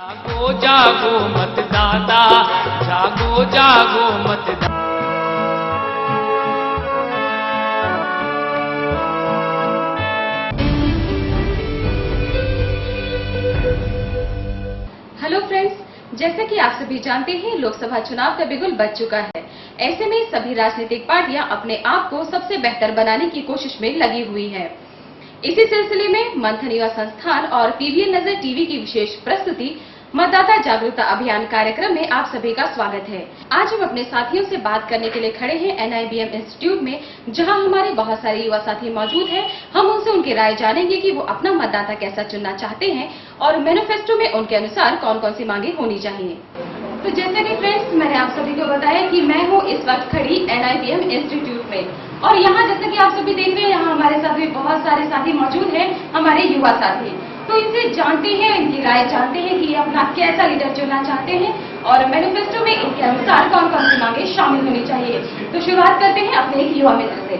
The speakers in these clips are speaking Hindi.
जागो जागो मतदाता, जागो जागो मतदाता। हेलो फ्रेंड्स, जैसा कि आप सभी जानते हैं लोकसभा चुनाव का बिगुल बज चुका है। ऐसे में सभी राजनीतिक पार्टियां अपने आप को सबसे बेहतर बनाने की कोशिश में लगी हुई हैं। इसी सिलसिले में मंथन युवा संस्थान और पीवीएन नजर टीवी की विशेष प्रस्तुति मतदाता जागरूकता अभियान कार्यक्रम में आप सभी का स्वागत है। आज हम अपने साथियों से बात करने के लिए खड़े हैं एनआईबीएम इंस्टीट्यूट में, जहां हमारे बहुत सारे युवा साथी मौजूद हैं। हम उनसे उनकी राय जानेंगे कि वो अपना मतदाता कैसा चुनना चाहते हैं और मैनिफेस्टो में उनके अनुसार कौन कौन सी मांगे होनी चाहिए। तो जैसे कि फ्रेंड्स, मैंने आप सभी को बताया कि मैं हूँ इस वक्त खड़ी एनआईबीएम इंस्टीट्यूट में, और यहाँ जैसे कि आप सभी देख रहे हैं, यहाँ हमारे साथ भी बहुत सारे साथी मौजूद हैं, हमारे युवा साथी। तो इनसे जानते हैं, इनकी राय जानते हैं कि ये अपना कैसा लीडर चुनना चाहते हैं और मैनिफेस्टो में इनके अनुसार कौन कौन सी मांगे शामिल होनी चाहिए। तो शुरुआत करते हैं अपने एक युवा मित्र से।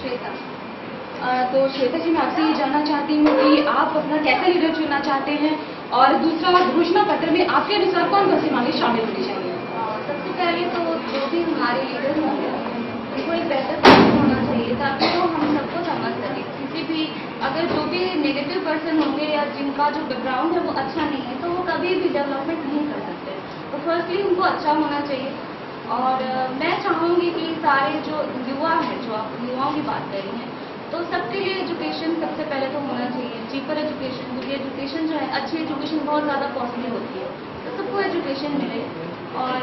श्वेता। तो श्वेता जी, मैं आपसे ये जानना चाहती हूँ कि आप अपना कैसा लीडर चुनना चाहते हैं और दूसरा, घोषणा पत्र में आपके अनुसार कौन कौन सी मांगे शामिल होनी चाहिए। सबसे पहले तो जो भी हमारे लीडर होंगे उनको एक बेहतर पर्सन होना चाहिए, ताकि वो हम सबको समझ सके। किसी भी अगर जो भी नेगेटिव पर्सन होंगे या जिनका जो बैकग्राउंड है वो अच्छा नहीं है, तो वो कभी भी डेवलपमेंट नहीं कर सकते। तो फर्स्टली उनको अच्छा होना चाहिए। और मैं चाहूँगी कि सारे जो युवा हैं, जो आप युवाओं की बात कर रही हैं, तो सबके लिए एजुकेशन सबसे पहले तो होना चाहिए। चीपर एजुकेशन, क्योंकि एजुकेशन जो है, अच्छी एजुकेशन बहुत ज़्यादा कॉस्टली होती है, तो सबको एजुकेशन मिले। और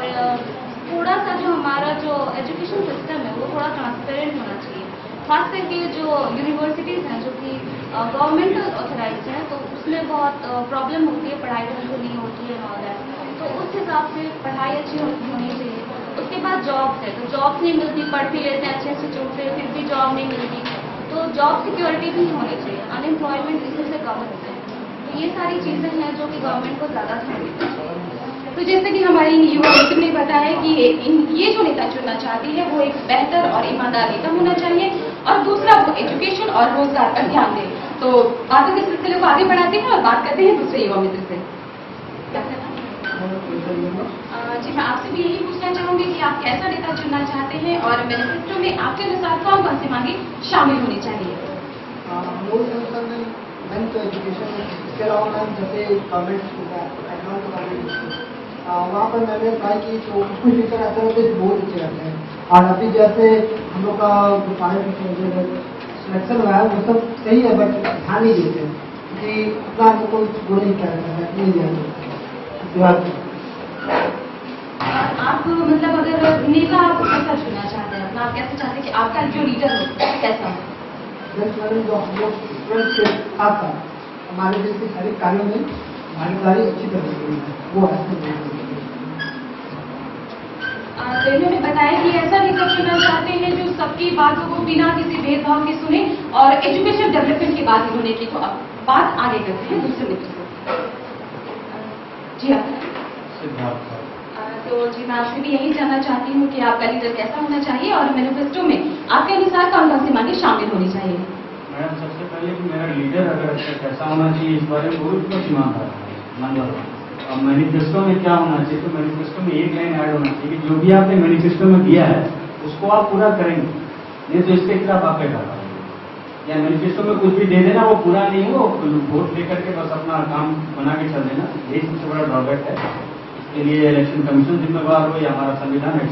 थोड़ा सा जो हमारा जो एजुकेशन सिस्टम है वो थोड़ा ट्रांसपेरेंट होना चाहिए। खास करके जो यूनिवर्सिटीज़ हैं जो कि गवर्नमेंट ऑथराइज हैं, तो उसमें बहुत प्रॉब्लम होती है, पढ़ाई ढंग से नहीं होती है और तो उस हिसाब से पढ़ाई अच्छी होनी चाहिए। उसके बाद जॉब्स है, तो जॉब्स नहीं मिलती, पढ़ भी लेते हैं अच्छे इंस्टीट्यूट से, फिर भी जॉब नहीं मिलती, तो जॉब सिक्योरिटी भी होनी चाहिए। अनएम्प्लॉयमेंट इसी से कम होते हैं। तो ये सारी चीज़ें हैं जो कि गवर्नमेंट को ज़्यादा ध्यान देना चाहिए। तो जैसे कि हमारी युवा मित्र ने बताया कि ये जो नेता चुनना चाहती है वो एक बेहतर और ईमानदार नेता होना चाहिए, और दूसरा वो एजुकेशन और रोजगार पर ध्यान दे। तो बातों के सिलसिले को आगे बढ़ाते हैं और बात करते हैं दूसरे युवा मित्र से। जी, मैं आपसे भी यही पूछना चाहूंगी कि आप कैसा नेता चुनना चाहते हैं और मैनिफेस्टो में आपके अनुसार कौन कौन सी मांगे शामिल होनी चाहिए। इसके अलावा मैम जैसे गवर्नमेंट वहाँ पर मैंने ट्राई की, तो कुछ टीचर ऐसे होते हैं जो बहुत अच्छे रहते हैं, और अभी जैसे हम लोग का सिलेक्शन हुआ है वो सब सही है, बट ध्यान नहीं देते कि इतना हमको कोई वो नहीं कर नहीं दिया। आप मतलब अगर नेता आप कैसा चुनना चाहते हैं, आप कैसे चाहते हैं कि आपका जो लीडर हो कैसा हो। जो हम लोग स्टूडेंट्स के साथ साथ हमारे देश के सारे कार्यों में भागीदारी अच्छी तरह से हुई है, वो है। तो इन्होंने बताया कि ऐसा नेता चुनना चाहते हैं जो सबकी बातों को बिना किसी भेदभाव के सुने, और एजुकेशन डेवलपमेंट की बात इन्होंने की। तो अब बात आगे करते हैं दूसरे मित्र से। जी आप। तो जी, मैं आपसे भी यही जानना चाहती हूँ कि आपका लीडर कैसा होना चाहिए और मैनिफेस्टो में आपके अनुसार कौन कौन सी मांगे शामिल होनी चाहिए। मैडम, सबसे पहले कि मेरा लीडर अगर कैसा होना चाहिए, इस बारे में बहुत कुछ ईमानदार है। अब मैनिफेस्टो में क्या होना चाहिए, तो मैनिफेस्टो में एक लाइन ऐड होना चाहिए कि जो भी आपने मैनिफेस्टो में दिया है उसको आप पूरा करेंगे, नहीं तो इसके खिलाफ आप क्या कर पाएंगे। या मैनिफेस्टो में कुछ भी दे देना, वो पूरा नहीं हो, वोट लेकर के बस अपना काम बना के चल देना, यही सबसे बड़ा ड्रॉबैक है। इसके लिए इलेक्शन कमीशन जिम्मेवार हो या हमारा संविधान है।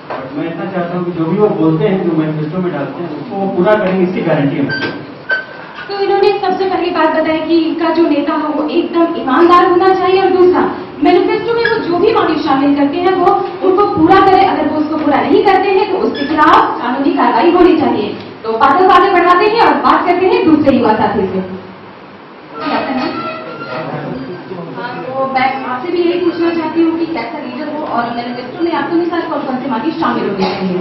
बट मैं इतना चाहता हूँ कि जो भी वो बोलते हैं, जो मैनिफेस्टो में डालते हैं, उसको वो पूरा करेंगे, इसकी गारंटी है। तो इन्होंने सबसे पहली बात बताई कि इनका जो नेता हो वो एकदम ईमानदार होना चाहिए, और दूसरा मैनिफेस्टो में वो जो भी मांगे शामिल करते हैं वो उनको पूरा करे। अगर वो उसको पूरा नहीं करते हैं तो उसके खिलाफ कानूनी कार्रवाई होनी चाहिए। तो बातों को आगे बढ़ाते हैं और बात करते हैं दूसरे युवा साथी से। तो मैं आपसे भी यही पूछना चाहती हूँ कि कैसा लीडर हो और मैनिफेस्टो में आपके अनुसार कौन कौन से मांगे शामिल होने चाहिए।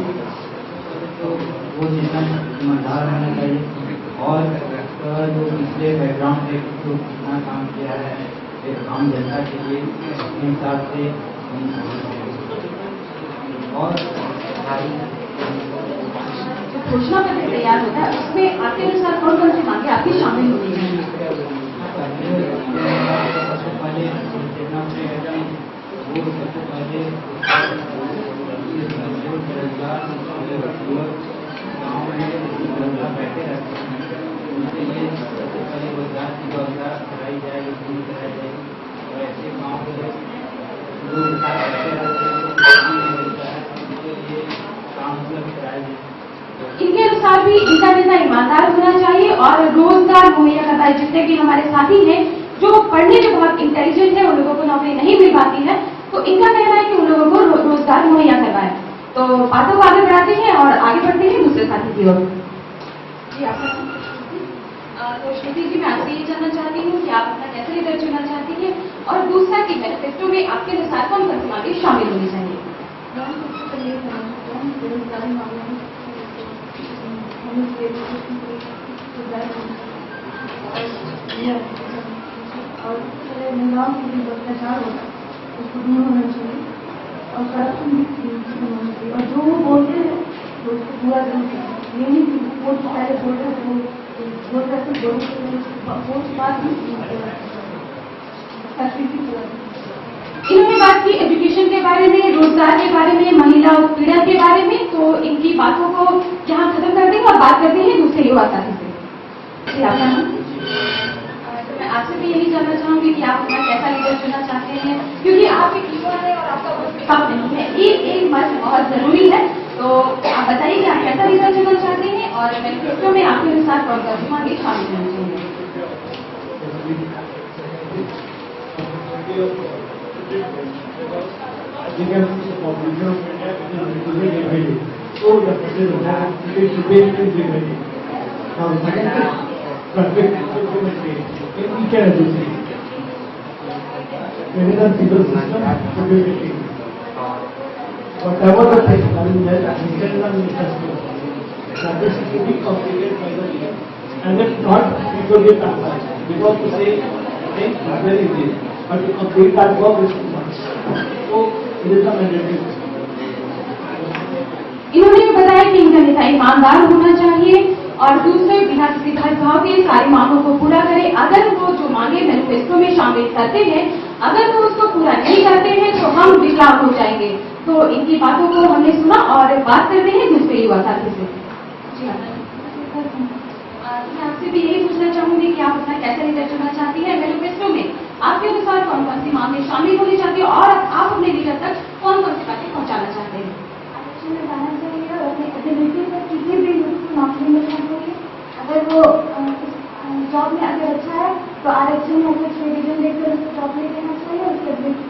वो जितना ईमानदार रहना चाहिए, और जो पिछले बैकग्राउंड से जो कितना काम किया है एक आम जनता के लिए, अपने हिसाब से और घोषणा पत्र तैयार होता है उसमें आपके अनुसार कौन कौन सी मांगे आपकी शामिल होनी चाहिए। चेतना से एकदम वो सबसे पहले गाँव में बैठे रहते हैं, उनके लिए सबसे पहले रोजगार की व्यवस्था कराई जाएगी, पूरी कराई जाएगी। और ऐसे गाँव के लोग बैठे रहते हैं, मिलता है, उनके लिए काम उपलब्ध कराया जाए। इनके अनुसार भी इनका नेता ईमानदार होना चाहिए और रोजगार मुहैया करवाए। जितने भी हमारे साथी हैं जो पढ़ने में बहुत इंटेलिजेंट है, उन लोगों को नौकरी नहीं मिल पाती है, तो इनका कहना है कि उन लोगों को रोजगार मुहैया करवाए। तो बातों को आगे बढ़ाते हैं और आगे बढ़ते हैं दूसरे साथी की ओर। जी आपका तो श्रुति जी, मैं आपसे ये जानना चाहती हूँ कि आप अपना कैसे लीडर चुनना चाहती हैं, और दूसरा कि मैनिफेस्टो में आपके अनुसार कौन कौन सी बातें शामिल होनी चाहिए? और महिलाओं के लिए अत्याचार होता है उसको दूर होना चाहिए, और करप्शन भी खत्म होना चाहिए, और जो वो बोलते हैं तो उसको पूरा करना चाहिए। ये नहीं कि वो पहले बोल रहे थे, बोल रहे थे, वो बात नहीं। इन्होंने बात की एजुकेशन के बारे में, रोजगार के बारे में, महिला उत्पीड़न के बारे में, तो इनकी बातों को यहाँ खत्म करते हैं और बात करते हैं दूसरे युवा साथी से। जी आपका नाम? तो मैं आपसे भी यही जानना चाहूंगी कि आप अपना कैसा लीडर चुनना चाहते हैं, क्योंकि आप एक युवा है और आपका वोट पिकअप नहीं है, एक मत बहुत जरूरी है। तो आप बताइए कि आप कैसा लीडर चुनना चाहते हैं और मैनिफेस्टो में आपके अनुसार कौन कौन सी मांगे शामिल होनी चाहिए? Whatever the thing, I mean, internal manifesto, that is to be completed by the leader, and if not, it will be passed. Because to say things are very easy, but to complete that work is too much. So it is a mandatory. इन्होंने बताया कि इनका नेता ईमानदार होना चाहिए और दूसरे बिना किसी भेदभाव के सारी मांगों को पूरा करे। अगर वो जो मांगे मैनिफेस्टो में शामिल करते हैं, अगर वो उसको पूरा नहीं करते हैं तो हम विकलांग हो जाएंगे। तो इनकी बातों को हमने सुना और बात करते हैं दूसरे युवा साथी से। जी मैं आपसे भी यही पूछना चाहूंगी कि आप अपना कैसा लीडर चुनना चाहती है, मैनिफेस्टो में आपके अनुसार कौन कौन सी मांगे शामिल होनी चाहती है और आप अपने लीडर तक कौन कौन सी बातें पहुंचाना चाहते हैं? आरक्षण में जाना चाहिए और अपने एबिलिटी से किसी भी नौकरी में जाना चाहिए। अगर वो जॉब में अगर अच्छा है तो आरक्षण में कुछ रिविजन देकर उसको जॉब ले देना चाहिए। उसके एबिलिटी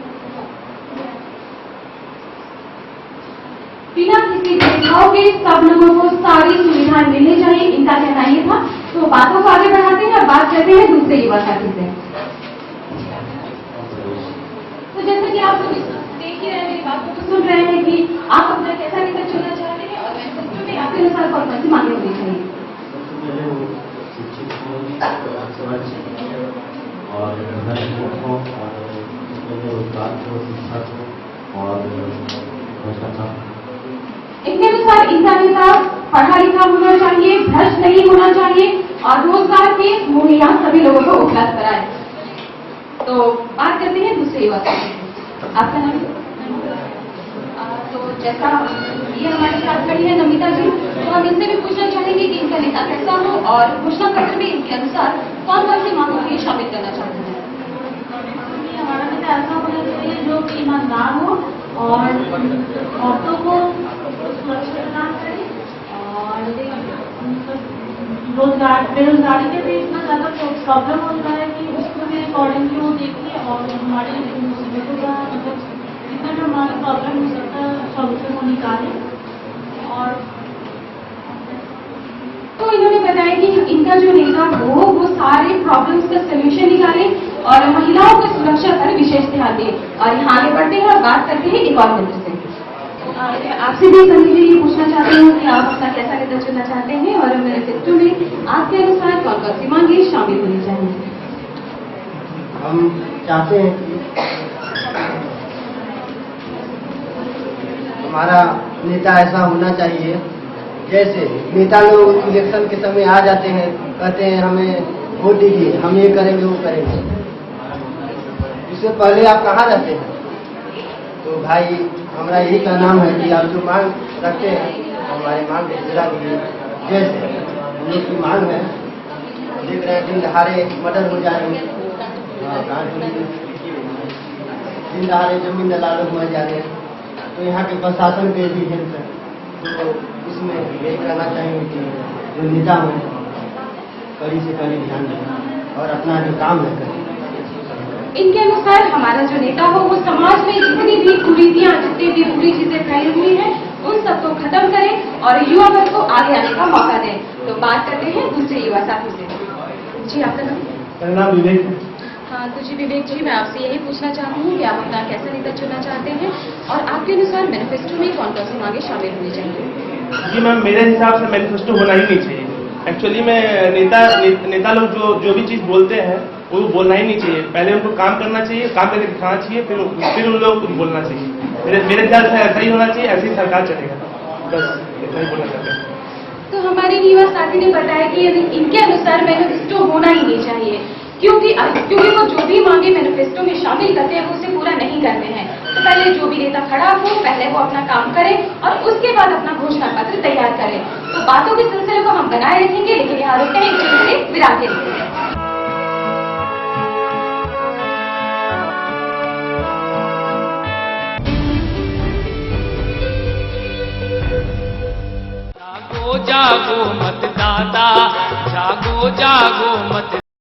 बिना किसी भेदभाव के सब लोगों को सारी सुविधाएं मिलनी चाहिए, इनका कहना ये था। तो बातों को आगे बढ़ाते हैं और बात करते हैं दूसरे युवा साथी से। तो जैसे कि आप लोग देख ही रहे हैं, मेरी बातों को सुन रहे हैं कि आप अपना कैसा लीडर चुनना चाहते हैं और मैनिफेस्टो में आपके अनुसार कौन कौन सी मांगे होनी चाहिए? सबसे पहले वो शिक्षित हो, और रोजगार को, शिक्षा को और भ्रष्टाचार। इनके अनुसार इनका नेता पढ़ा लिखा होना चाहिए, भ्रष्ट नहीं होना चाहिए और रोजगार के मुहैया सभी लोगों को उपलब्ध कराए। तो बात करते हैं दूसरे युवा से। आपका नाम? तो जैसा ये हमारे साथ खड़ी है नमिता जी, तो हम इनसे भी पूछना चाहेंगे कि इनका नेता कैसा हो और घोषणा पत्र में इनके अनुसार कौन कौन सी मांगों को शामिल करना चाहते हैं? हमारा नेता ऐसा होना चाहिए जो कि ईमानदार हो और औरतों को सुरक्षा प्रदान करे और रोजगार बेरोजगारी के भी इतना ज़्यादा प्रॉब्लम होता है कि उसको भी अकॉर्डिंगली वो देखिए और हमारे मुसीबतों का मतलब जितना भी हमारा प्रॉब्लम हो सकता है सॉल्यूशन वो निकाले। और तो इन्होंने बताया कि इनका जो नेता हो वो सारे प्रॉब्लम्स का सोल्यूशन निकाले और महिलाओं की सुरक्षा पर विशेष ध्यान दे। और यहाँ आगे बढ़ते हैं और बात करते हैं एक और मित्र से। आपसे भी संजय जी ये पूछना चाहते हैं कि आप अपना कैसा लीडर चुनना चाहते हैं और मैनिफेस्टो में आपके अनुसार कौन कौन सी मांगे शामिल होनी चाहिए? हम चाहते हैं कि हमारा नेता ऐसा होना चाहिए, जैसे नेता लोग इलेक्शन के समय आ जाते हैं, कहते हैं हमें वोट दीजिए, हम ये करेंगे वो करेंगे। इस उससे पहले आप कहाँ रहते हैं? तो भाई हमारा यही का नाम है कि आप जो मांग रखते हैं हमारे मांग को पूरा कीजिए। जैसे हम लोग की मांग है, देख रहे हैं दिन दहाड़े मर्डर हो जा रहे हैं, दिन दहाड़े जमीन दलालों मर जा रहे हैं, तो यहाँ के प्रशासन के भी हेल्प है। तो इसमें यही कहना चाहेंगे कि जो नेता हो कड़ी से कड़ी ध्यान दें और अपना जो काम है करें। इनके अनुसार हमारा जो नेता हो वो समाज में जितनी भी कुरीतियां, जितनी भी बुरी चीजें फैली हुई हैं, उन सबको खत्म करें और युवा वर्ग को आगे आने का मौका दें। तो बात करते हैं दूसरे युवा साथी से। जी आपका नाम? मेरा नाम विवेक है। हाँ, तो जी विवेक जी, मैं आपसे यही पूछना चाहूँगी कि आप अपना कैसा नेता चुनना चाहते हैं और आपके अनुसार मैनिफेस्टो में कौन कौन सी मांगे शामिल होनी चाहिए? जी मैम, मेरे हिसाब से मैनिफेस्टो होना ही नहीं चाहिए। एक्चुअली में नेता लोग जो भी चीज़ बोलते हैं वो बोलना ही नहीं चाहिए। पहले उनको काम करना चाहिए, काम करके दिखाना चाहिए, फिर उन लोगों को बोलना चाहिए। मेरे ख्याल से ऐसा ही होना चाहिए, ऐसी सरकार चलेगा। बस इतना ही बोलना चाहते हैं। तो हमारे युवा साथी ने बताया कि इनके अनुसार मैनिफेस्टो होना ही नहीं चाहिए, क्योंकि वो जो भी मांगे मैनिफेस्टो में शामिल करते हैं वो उसे पूरा नहीं करते हैं। तो पहले जो भी नेता खड़ा हो, पहले वो अपना काम करे और उसके बाद अपना घोषणा पत्र तैयार करे। तो बातों के सिलसिले को हम बनाए रखेंगे, लेकिन यहाँ रुकते हैं एक छोटे से विराम के लिए। जागो जागो मतदाता, जागो जागो मत